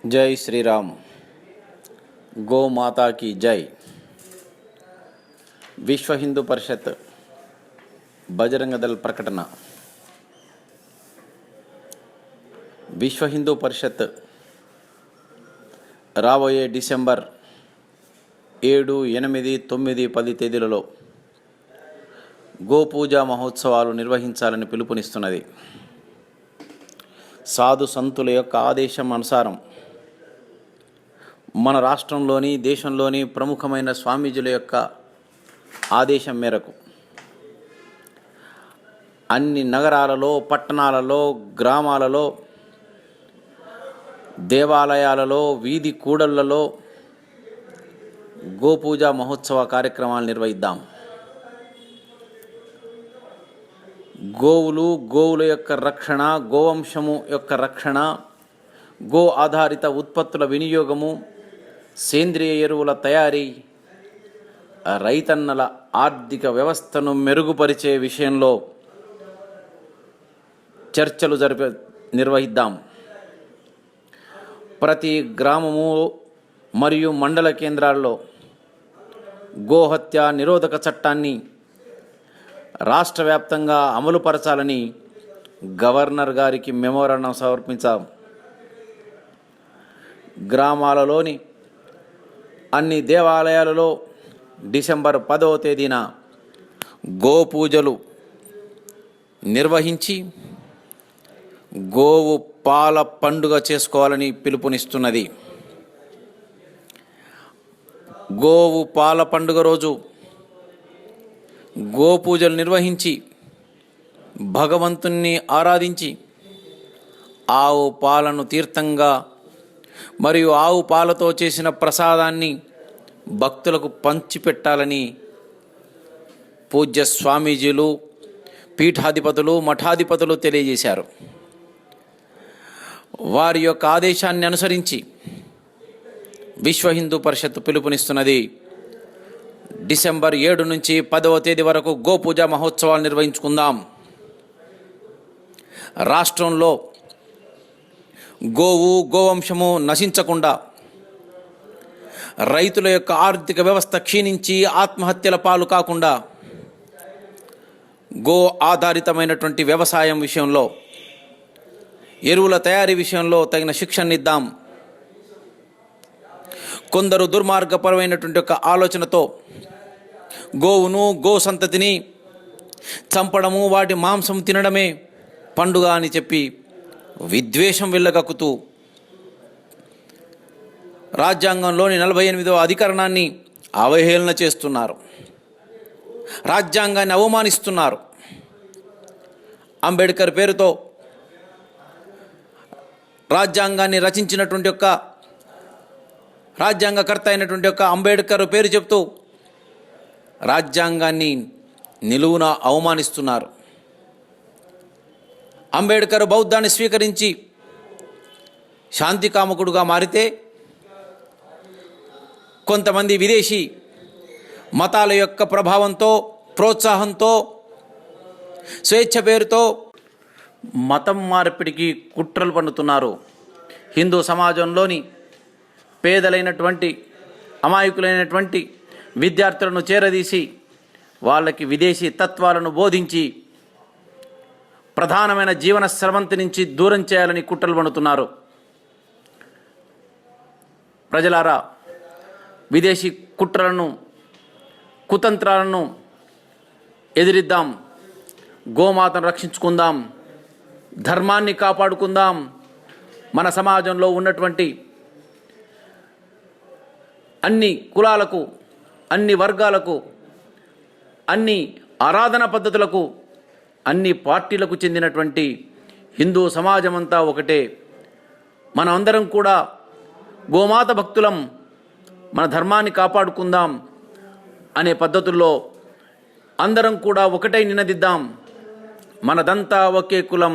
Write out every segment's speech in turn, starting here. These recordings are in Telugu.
जय श्री राम। गौ माता की जय। विश्व हिंदू परिषत् बजरंग दल प्रकटना। विश्व हिंदू परिषत् రాబోయే డిసెంబర్ 7, 8, 9, 10 తేదీలలో గోపూజా మహోత్సవాలు నిర్వహించాలని పిలుపునిస్తున్నది. సాధు సంతుల యొక్క ఆదేశం అనుసారం మన రాష్ట్రంలోని దేశంలోని ప్రముఖమైన స్వామీజీల యొక్క ఆదేశం మేరకు అన్ని నగరాలలో, పట్టణాలలో, గ్రామాలలో, దేవాలయాలలో, వీధి కూడళ్లలో గోపూజా మహోత్సవ కార్యక్రమాలు నిర్వహిద్దాం. గోవుల యొక్క రక్షణ, గోవంశము యొక్క రక్షణ, గో ఆధారిత ఉత్పత్తుల వినియోగము, సేంద్రియ ఎరువుల తయారీ, రైతన్నల ఆర్థిక వ్యవస్థను మెరుగుపరిచే విషయంలో చర్చలు నిర్వహిద్దాం. ప్రతి గ్రామము మరియు మండల కేంద్రాల్లో గోహత్య నిరోధక చట్టాన్ని రాష్ట్ర వ్యాప్తంగా అమలుపరచాలని గవర్నర్ గారికి మెమోరాండం సమర్పించాం. గ్రామాలలోని అన్ని దేవాలయాలలో డిసెంబర్ 10వ తేదీన గోపూజలు నిర్వహించి గోవు పాల పండుగ చేసుకోవాలని పిలుపునిస్తున్నది. గోవు పాల పండుగ రోజు గోపూజలు నిర్వహించి భగవంతుణ్ణి ఆరాధించి ఆవు పాలను తీర్థంగా మరియు ఆవు పాలతో చేసిన ప్రసాదాన్ని భక్తులకు పంచిపెట్టాలని పూజ్య స్వామీజీలు, పీఠాధిపతులు, మఠాధిపతులు తెలియజేశారు. వారి యొక్క ఆదేశాన్ని అనుసరించి విశ్వ హిందూ పరిషత్ పిలుపునిస్తున్నది. డిసెంబర్ 7 నుంచి 10వ తేదీ వరకు గోపూజా మహోత్సవాలు నిర్వహించుకుందాం. రాష్ట్రంలో గోవంశము నశించకుండా, రైతుల యొక్క ఆర్థిక వ్యవస్థ క్షీణించి ఆత్మహత్యల పాలు కాకుండా గో ఆధారితమైనటువంటి వ్యవసాయం విషయంలో, ఎరువుల తయారీ విషయంలో తగిన శిక్షణనిద్దాం. కొందరు దుర్మార్గపరమైనటువంటి ఒక ఆలోచనతో గోవును, గో సంతతిని చంపడము, వాటి మాంసం తినడమే పండుగ అని చెప్పి విద్వేషం వెళ్ళగక్కుతూ రాజ్యాంగంలోని 48వ అధికరణాన్ని అవహేళన చేస్తున్నారు. రాజ్యాంగాన్ని అవమానిస్తున్నారు. అంబేద్కర్ పేరుతో రాజ్యాంగాన్ని రచించినటువంటి యొక్క రాజ్యాంగకర్త అయినటువంటి యొక్క అంబేద్కర్ పేరు చెప్తూ రాజ్యాంగాన్ని నిలువున అవమానిస్తున్నారు. అంబేద్కర్ బౌద్ధాన్ని స్వీకరించి శాంతి కాముకుడుగా మారితే కొంతమంది విదేశీ మతాల యొక్క ప్రభావంతో, ప్రోత్సాహంతో, స్వేచ్ఛ పేరుతో మతం మార్పిడికి కుట్రలు పన్నుతున్నారు. హిందూ సమాజంలోని పేదలైనటువంటి, అమాయకులైనటువంటి విద్యార్థులను చేరదీసి వాళ్ళకి విదేశీ తత్వాలను బోధించి ప్రధానమైన జీవన స్రవంతి నుంచి దూరం చేయాలని కుట్రలు పన్నుతున్నారు. ప్రజలారా, విదేశీ కుట్రలను, కుతంత్రాలను ఎదిరిద్దాం. గోమాతను రక్షించుకుందాం. ధర్మాన్ని కాపాడుకుందాం. మన సమాజంలో ఉన్నటువంటి అన్ని కులాలకు, అన్ని వర్గాలకు, అన్ని ఆరాధన పద్ధతులకు, అన్ని పార్టీలకు చెందినటువంటి హిందూ సమాజమంతా ఒకటే. మనం అందరం కూడా గోమాత భక్తులం. మన ధర్మాన్ని కాపాడుకుందాం అనే పద్ధతుల్లో అందరం కూడా ఒకటై నినదిద్దాం. మనదంతా ఒకే కులం,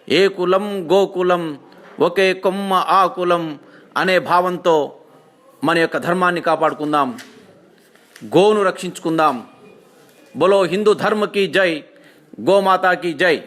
ఏ కులం గోకులం, ఒకే కొమ్మ ఆ కులం అనే భావంతో మన యొక్క ధర్మాన్ని కాపాడుకుందాం. గోను రక్షించుకుందాం. బోలో హిందూ ధర్మ की जय, గోమాతా की जय.